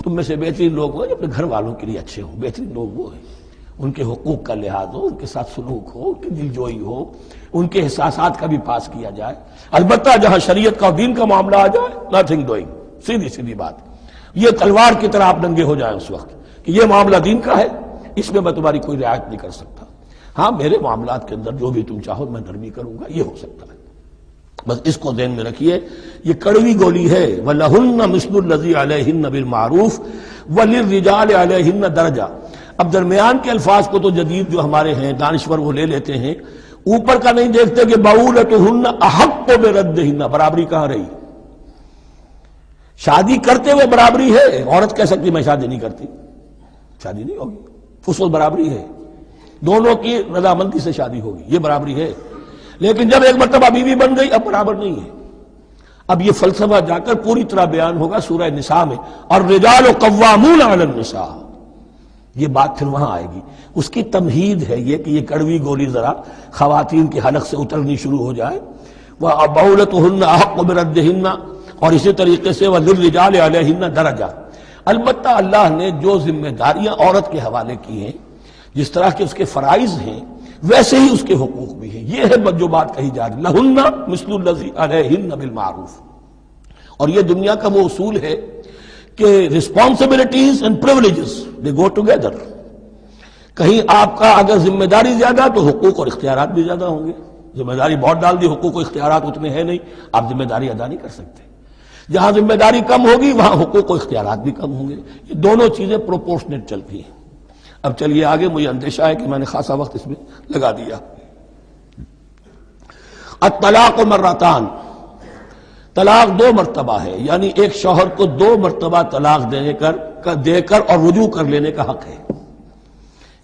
تم میں سے بہترین لوگ وہ جو اپنے گھر والوں کے لیے اچھے ہوں. بہترین لوگ وہ ہیں ان کے حقوق کا لحاظ ہو، ان کے ساتھ سلوک ہو، ان کی دل جوئی ہو، ان کے احساسات کا بھی پاس کیا جائے. البتہ جہاں شریعت کا اور دین کا معاملہ آ جائے نتھنگ ڈوئنگ، سیدھی سیدھی بات. یہ تلوار کی طرح آپ ننگے ہو جائیں اس وقت کہ یہ معاملہ دین کا ہے، اس میں میں تمہاری کوئی رعایت نہیں کر سکتا. ہاں میرے معاملات کے اندر جو بھی تم چاہو میں نرمی کروں گا، یہ ہو سکتا ہے. بس اس کو ذہن میں رکھیے، یہ کڑوی گولی ہے. وَلَهُنَّ مِثْلُ الَّذِي عَلَيْهِنَّ بِالْمَعْرُوفِ وَلِلرِّجَالِ عَلَيْهِنَّ دَرَجَةٌ. اب درمیان کے الفاظ کو تو جدید جو ہمارے ہیں دانشور وہ لے لیتے ہیں، اوپر کا نہیں دیکھتے کہ بَعُولَتُهُنَّ أَحَقُّ بِرَدِّهِنَّ. برابری کہاں رہی؟ شادی کرتے ہوئے برابری ہے. عورت کہہ سکتی میں شادی نہیں کرتی، شادی نہیں ہوگی. فصل برابری ہے، دونوں کی رضامندی سے شادی ہوگی، یہ برابری ہے. لیکن جب ایک مرتبہ بیوی بن گئی اب برابر نہیں ہے. اب یہ فلسفہ جا کر پوری طرح بیان ہوگا سورہ نساء میں. اور الرجال قوامون علی النساء، یہ بات پھر وہاں آئے گی. اس کی تمہید ہے یہ کہ یہ کڑوی گولی ذرا خواتین کے حلق سے اترنی شروع ہو جائے. وَبَعُولَتُهُنَّ أَحَقُّ بِرَدِّهِنَّ، اور اسی طریقے سے وَلِلرِّجَالِ عَلَيْهِنَّ دَرَجَةٌ. البتہ اللہ نے جو ذمہ داریاں عورت کے حوالے کی ہیں، جس طرح کے اس کے فرائض ہیں ویسے ہی اس کے حقوق بھی ہیں. یہ ہے جو بات کہی جا رہی لَهُنَّ مِثْلُ الَّذِي عَلَيْهِنَّ بِالْمَعْرُوفِ. اور یہ دنیا کا وہ اصول ہے کہ responsibilities and privileges they go together. کہیں آپ کا اگر ذمہ داری زیادہ تو حقوق اور اختیارات بھی زیادہ ہوں گے. ذمہ داری بہت ڈال دی، حقوق و اختیارات اتنے ہیں نہیں، آپ ذمہ داری ادا نہیں کر سکتے. جہاں ذمہ داری کم ہوگی وہاں حقوق و اختیارات بھی کم ہوں گے. یہ دونوں چیزیں پروپورشنیٹ چلتی ہیں. اب چلیے آگے، مجھے اندیشہ ہے کہ میں نے خاصا وقت اس میں لگا دیا. الطلاق مرتان، طلاق دو مرتبہ ہے، یعنی ایک شوہر کو دو مرتبہ طلاق دے کر اور رجوع کر لینے کا حق ہے.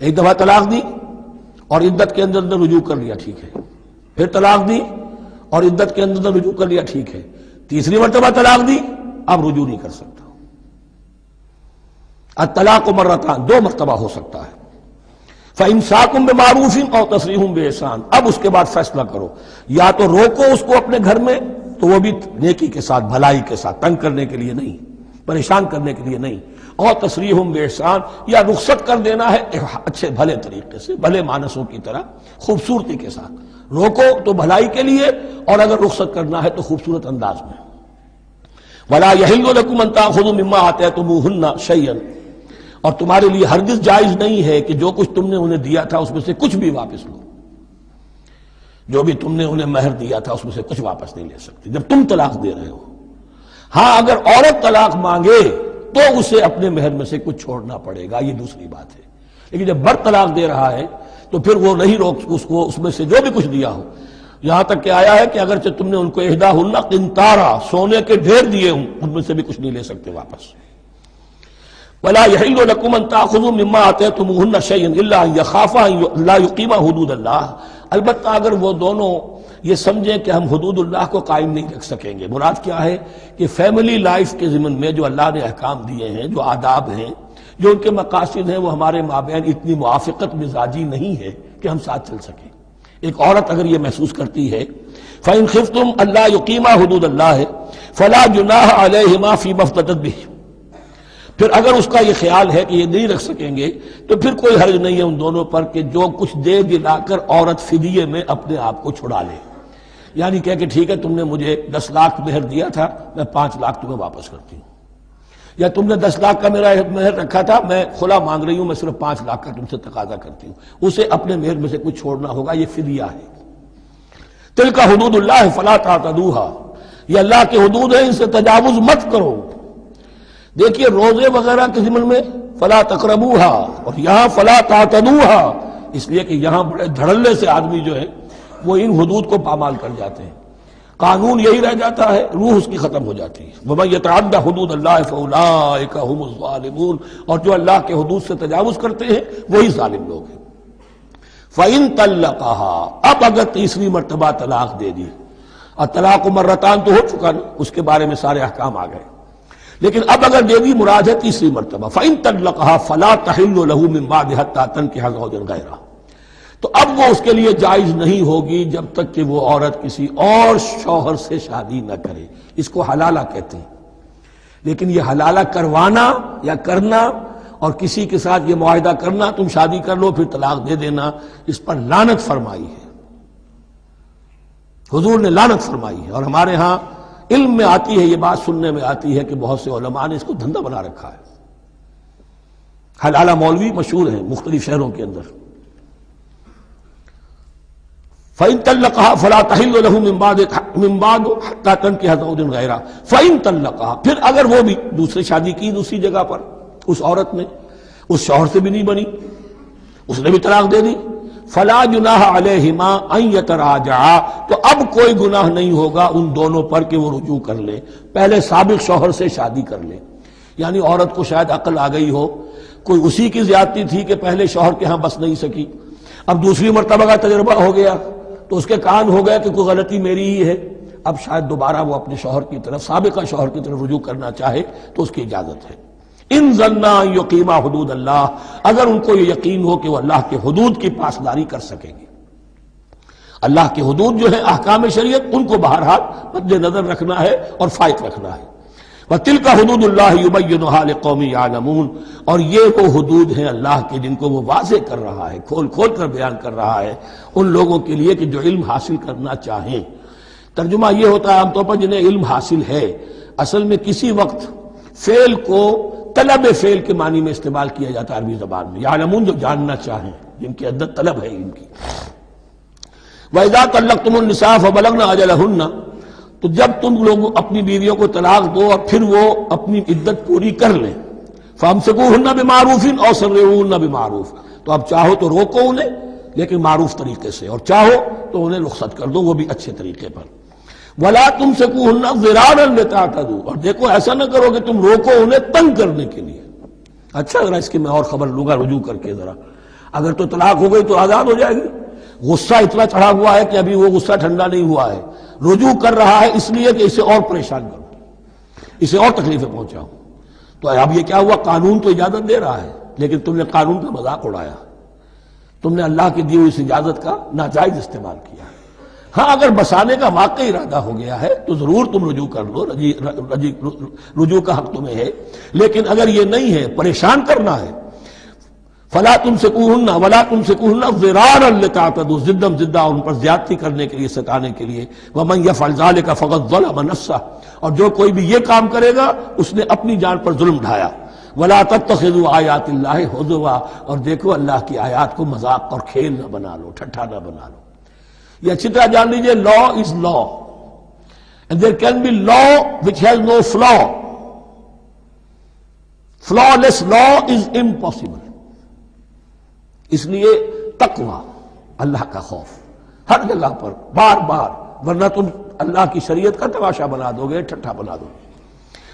ایک دفعہ طلاق دی اور عدت کے اندر رجوع کر لیا، ٹھیک ہے. پھر طلاق دی اور عدت کے اندر رجوع کر لیا، ٹھیک ہے. تیسری مرتبہ طلاق دی، اب رجوع نہیں کر سکتا. الطلاق مرتان، دو مرتبہ ہو سکتا ہے. فَإِمْسَاكٌ بِمَعْرُوفٍ أَوْ تَسْرِيحٌ بِإِحْسَانٍ. اب اس کے بعد فیصلہ کرو، یا تو روکو اس کو اپنے گھر میں تو وہ بھی نیکی کے ساتھ، بھلائی کے ساتھ، تنگ کرنے کے لیے نہیں، پریشان کرنے کے لیے نہیں. اور تسریح بِإِحْسَان، یا رخصت کر دینا ہے اچھے بھلے طریقے سے، بھلے مانسوں کی طرح، خوبصورتی کے ساتھ. روکو تو بھلائی کے لیے، اور اگر رخصت کرنا ہے تو خوبصورت انداز میں. وَلَا يَحِلُّ لَكُمْ أَن تَأْخُذُوا مِمَّا آتَيْتُمُوهُنَّ شَيْئًا، اور تمہارے لیے ہرگز جائز نہیں ہے کہ جو کچھ تم نے انہیں دیا تھا اس میں سے کچھ بھی واپس لو. جو بھی تم نے انہیں مہر دیا تھا اس میں سے کچھ واپس نہیں لے سکتے جب تم طلاق دے رہے ہو. ہاں اگر عورت طلاق مانگے تو اسے اپنے مہر میں سے کچھ چھوڑنا پڑے گا، یہ دوسری بات ہے. لیکن جب مرد طلاق دے رہا ہے تو پھر وہ نہیں روک اس کو اس میں سے جو بھی کچھ دیا ہو. یہاں تک کہ آیا ہے کہ اگرچہ تم نے ان کو احداہن قنطارا، سونے کے ڈھیر دیے ہوں، ان میں سے بھی کچھ نہیں لے سکتے واپس. وَلَا يَحِلُّ لَكُمْ أَن تَأْخُذُوا مِمَّا آتَيْتُمُوهُنَّ شَيْئًا إِلَّا أَن يَخَافَا أَن لَّا يُقِيمَا حُدُودَ اللَّهِ. البتہ اگر وہ دونوں یہ سمجھیں کہ ہم حدود اللہ کو قائم نہیں رکھ سکیں گے. مراد کیا ہے کہ فیملی لائف کے ضمن میں جو اللہ نے احکام دیے ہیں، جو آداب ہیں، جو ان کے مقاصد ہیں، وہ ہمارے مابین اتنی موافقت مزاجی نہیں ہے کہ ہم ساتھ چل سکیں. ایک عورت اگر یہ محسوس کرتی ہے فَإِنْ خِفْتُمْ أَلَّا يُقِيمَا حُدُودَ اللَّهِ فَلَا جُنَاحَ عَلَيْهِمَا فِي مَا افْتَدَتْ بِهِ. پھر اگر اس کا یہ خیال ہے کہ یہ نہیں رکھ سکیں گے تو پھر کوئی حرج نہیں ہے ان دونوں پر کہ جو کچھ دے دلا کر عورت فدیے میں اپنے آپ کو چھڑا لے. یعنی کہہ کہ ٹھیک ہے تم نے مجھے 10 لاکھ مہر دیا تھا، میں 5 لاکھ تمہیں واپس کرتی ہوں. یا تم نے 10 لاکھ کا میرا مہر رکھا تھا، میں خلا مانگ رہی ہوں، میں صرف 5 لاکھ کا تم سے تقاضا کرتی ہوں. اسے اپنے مہر میں سے کچھ چھوڑنا ہوگا، یہ فدیہ ہے. تلک حدود اللہ فلا تعتدوها، یہ اللہ کے حدود ہیں، ان سے تجاوز مت کرو. دیکھیے روزے وغیرہ کے ضمن میں فلا تقربوها، اور یہاں فلا تعتدوها، اس لیے کہ یہاں بڑے دھڑلے سے آدمی جو ہے وہ ان حدود کو پامال کر جاتے ہیں. قانون یہی رہ جاتا ہے، روح اس کی ختم ہو جاتی ہے. وَمَن يَتَعَدَّ حُدُودَ اللَّهِ فَأُولَٰئِكَ هُمُ الظَّالِمُونَ، اور جو اللہ کے حدود سے تجاوز کرتے ہیں وہی ظالم لوگ ہیں. فَإِن طَلَّقَهَا، اب اگر تیسری مرتبہ طلاق دے دی، اور طلاق مرتان تو ہو چکا نا، اس کے بارے میں سارے احکام آ گئے. لیکن اب اگر دے دی مراد ہے تیسری مرتبہ. فَإِن طَلَّقَهَا فَلَا تَحِلُّ لَهُ مِن بَعْدِ حَتَّىٰ تَنكِحَ زَوْجًا غَيْرَهُ، تو اب وہ اس کے لیے جائز نہیں ہوگی جب تک کہ وہ عورت کسی اور شوہر سے شادی نہ کرے. اس کو حلالہ کہتے ہیں. لیکن یہ حلالہ کروانا یا کرنا اور کسی کے ساتھ یہ معاہدہ کرنا تم شادی کر لو پھر طلاق دے دینا، اس پر لعنت فرمائی ہے، حضور نے لعنت فرمائی ہے۔ اور ہمارے ہاں علم میں آتی ہے، یہ بات سننے میں آتی ہے کہ بہت سے علماء نے اس کو دھندا بنا رکھا ہے۔ حلالہ مولوی مشہور ہیں مختلف شہروں کے اندر۔ فَإِن طَلَّقَهَا فَلَا تَحِلُّ لَهُ مِن بَعْدُ حَتَّى تَنكِحَ زَوْجًا غَيْرَهُ فَإِن طَلَّقَهَا، پھر اگر وہ بھی دوسری شادی کی دوسری جگہ پر، اس عورت نے اس شوہر سے بھی نہیں بنی، اس نے بھی طلاق دے دی، فَلَا جُنَاحَ عَلَيْهِمَا أَن يَتَرَاجَعَا، تو اب کوئی گناہ نہیں ہوگا ان دونوں پر کہ وہ رجوع کر لیں، پہلے سابق شوہر سے شادی کر لیں۔ یعنی عورت کو شاید عقل آ گئی ہو، کوئی اسی کی زیادتی تھی کہ پہلے شوہر کے ہاں بس نہیں سکی، اب دوسری مرتبہ کا تجربہ ہو گیا تو اس کے کان ہو گیا کہ کوئی غلطی میری ہی ہے، اب شاید دوبارہ وہ اپنے شوہر کی طرف، سابقہ شوہر کی طرف رجوع کرنا چاہے تو اس کی اجازت ہے۔ ان ظنا یقیما حدود اللہ، اگر ان کو یہ یقین ہو کہ وہ اللہ کے حدود کی پاسداری کر سکیں گے۔ اللہ کے حدود جو ہے احکام شریعت، ان کو بہرحال مد نظر رکھنا ہے اور فائق رکھنا ہے۔ وَتِلْكَ حُدُودُ اللَّهِ يُبَيِّنُهَا لِقَوْمٍ يَعْلَمُونَ، اور یہ وہ حدود ہیں اللہ کے جن کو وہ واضح کر رہا ہے، کھول کھول کر بیان کر رہا ہے ان لوگوں کے لیے کہ جو علم حاصل کرنا چاہیں۔ ترجمہ یہ ہوتا ہے عام طور پر جنہیں علم حاصل ہے، اصل میں کسی وقت فعل کو طلب فعل کے معنی میں استعمال کیا جاتا ہے عربی زبان میں، یعلمون جو جاننا چاہیں، جن کے اندر طلب ہے علم کی۔ وَإِذَا طَلَّقْتُمُ النِّسَاءَ فَبَلَغْنَ أَجَلَهُنَّ، تو جب تم لوگ اپنی بیویوں کو طلاق دو اور پھر وہ اپنی عدت پوری کر لیں، فَأَمْسِكُوهُنَّ بِمَعْرُوفٍ أَوْ سَرِّحُوهُنَّ بِمَعْرُوفٍ، تو اب چاہو تو روکو انہیں لیکن معروف طریقے سے، اور چاہو تو انہیں رخصت کر دو وہ بھی اچھے طریقے پر۔ وَلَا تُمْسِكُوهُنَّ ضِرَارًا لِتَعْتَدُوا، اور دیکھو ایسا نہ کرو کہ تم روکو انہیں تنگ کرنے کے لیے۔ اچھا ذرا اس کی میں اور خبر لوں گا رجوع کر کے، ذرا اگر تو طلاق ہو گئی تو آزاد ہو جائے گی، غصہ اتنا چڑھا ہوا ہے کہ ابھی وہ غصہ ٹھنڈا نہیں ہوا ہے، رجوع کر رہا ہے اس لیے کہ اسے اور پریشان کروں، اسے اور تکلیفیں پہنچاؤں۔ تو اب یہ کیا ہوا، قانون تو اجازت دے رہا ہے لیکن تم نے قانون کا مذاق اڑایا، تم نے اللہ کی دی ہوئی اس اجازت کا ناجائز استعمال کیا۔ ہاں اگر بسانے کا واقعی ارادہ ہو گیا ہے تو ضرور تم رجوع کر لو، رجوع کا حق تمہیں ہے، لیکن اگر یہ نہیں ہے، پریشان کرنا ہے، فلا تمسکوہن ولا تمسکوہن ضرارا لتعتدوا، ضدم زدہ ان پر زیادتی کرنے کے لیے، ستانے کے لیے۔ ومن یفعل ذلک فقد ظلم نفسہ، اور جو کوئی بھی یہ کام کرے گا اس نے اپنی جان پر ظلم ڈھایا۔ ولا تتخذوا آیات اللہ ہزوا، اور دیکھو اللہ کی آیات کو مذاق اور کھیل نہ بنا لو، ٹھٹھا نہ بنا لو۔ یہ اچھی طرح جان لیجیے، law is law and there can be law which has no flaw, flawless law is impossible. اس لیے تقوی، اللہ کا خوف ہر جگہ پر بار بار، ورنہ تم اللہ کی شریعت کا تماشا بنا دو گے، ٹھٹھا بنا دو گے۔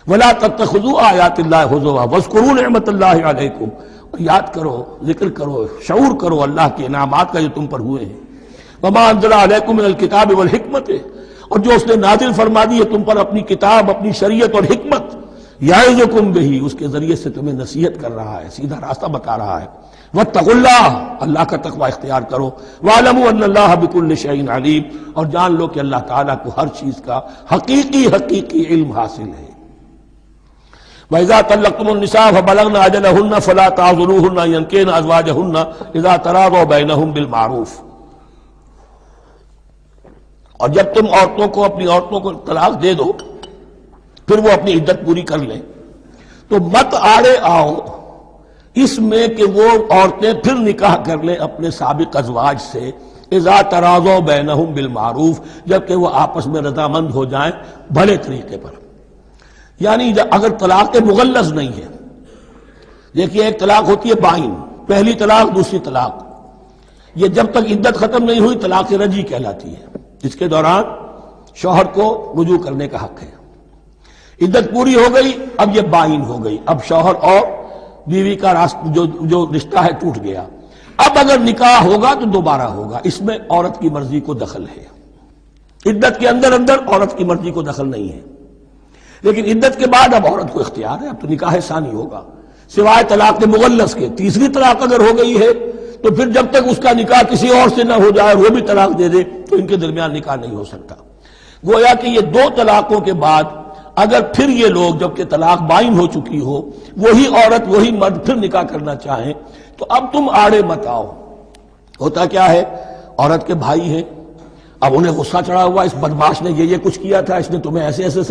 وَلَا تَتَّخِذُوا آیَاتِ اللَّهِ هُزُوًا وَاذْكُرُوا نِعْمَتَ اللَّهِ عَلَيْكُمْ، اور یاد کرو، ذکر کرو، شعور کرو اللہ کے انعامات کا جو تم پر ہوئے ہیں۔ وَمَا أَنزَلَ عَلَيْكُم مِّنَ الْكِتَابِ وَالْحِكْمَةِ، اور جو اس نے نازل فرما دی ہے تم پر اپنی کتاب، اپنی شریعت اور حکمت، یعظکم بہ، اس کے ذریعے سے تمہیں نصیحت کر رہا ہے، سیدھا راستہ بتا رہا ہے۔ واتقوا اللہ، اللہ کا تقوی اختیار کرو۔ واعلموا ان اللہ بكل شیء علیم، اور جان لو کہ اللہ تعالیٰ کو ہر چیز کا حقیقی علم حاصل ہے۔ وَإِذَا طَلَّقْتُمُ النِّسَاءَ فَبَلَغْنَ أَجَلَهُنَّ فَلَا تَعْضُلُوهُنَّ أَن يَنكِحْنَ أَزْوَاجَهُنَّ إِذَا تَرَاضَوْا بَيْنَهُم بِالْمَعْرُوفِ، اور جب تم عورتوں کو، اپنی عورتوں کو طلاق دے دو پھر وہ اپنی عدت پوری کر لیں، تو مت آڑے آؤ اس میں کہ وہ عورتیں پھر نکاح کر لیں اپنے سابق ازواج سے، اذا تراضوا بینہم بالمعروف، جبکہ وہ آپس میں رضامند ہو جائیں بھلے طریقے پر۔ یعنی اگر طلاق مغلظ نہیں ہے، دیکھیے ایک طلاق ہوتی ہے بائن، پہلی طلاق، دوسری طلاق، یہ جب تک عدت ختم نہیں ہوئی طلاق رجعی کہلاتی ہے، اس کے دوران شوہر کو رجوع کرنے کا حق ہے۔ عدت پوری ہو گئی، اب یہ بائن ہو گئی، اب شوہر اور بیوی کا جو رشتہ ہے ٹوٹ گیا۔ اب اگر نکاح ہوگا تو دوبارہ ہوگا، اس میں عورت کی مرضی کو دخل ہے۔ عدت کے اندر عورت کی مرضی کو دخل نہیں ہے، لیکن عدت کے بعد اب عورت کو اختیار ہے، اب تو نکاح ثانی ہوگا، سوائے طلاق مغلظ کے۔ تیسری طلاق اگر ہو گئی ہے تو پھر جب تک اس کا نکاح کسی اور سے نہ ہو جائے اور وہ بھی طلاق دے دے تو ان کے درمیان نکاح نہیں ہو سکتا۔ گویا کہ یہ دو طلاقوں کے بعد اگر پھر یہ لوگ جبکہ طلاق بائن ہو چکی ہو، وہی عورت وہی مرد پھر نکاح کرنا چاہیں تو اب تم آڑے مت آؤ۔ ہوتا کیا ہے، عورت کے بھائی ہیں، اب انہیں غصہ چڑھا ہوا اس بدماش نے یہ کچھ کیا تھا، اس نے تمہیں ایسے ایسے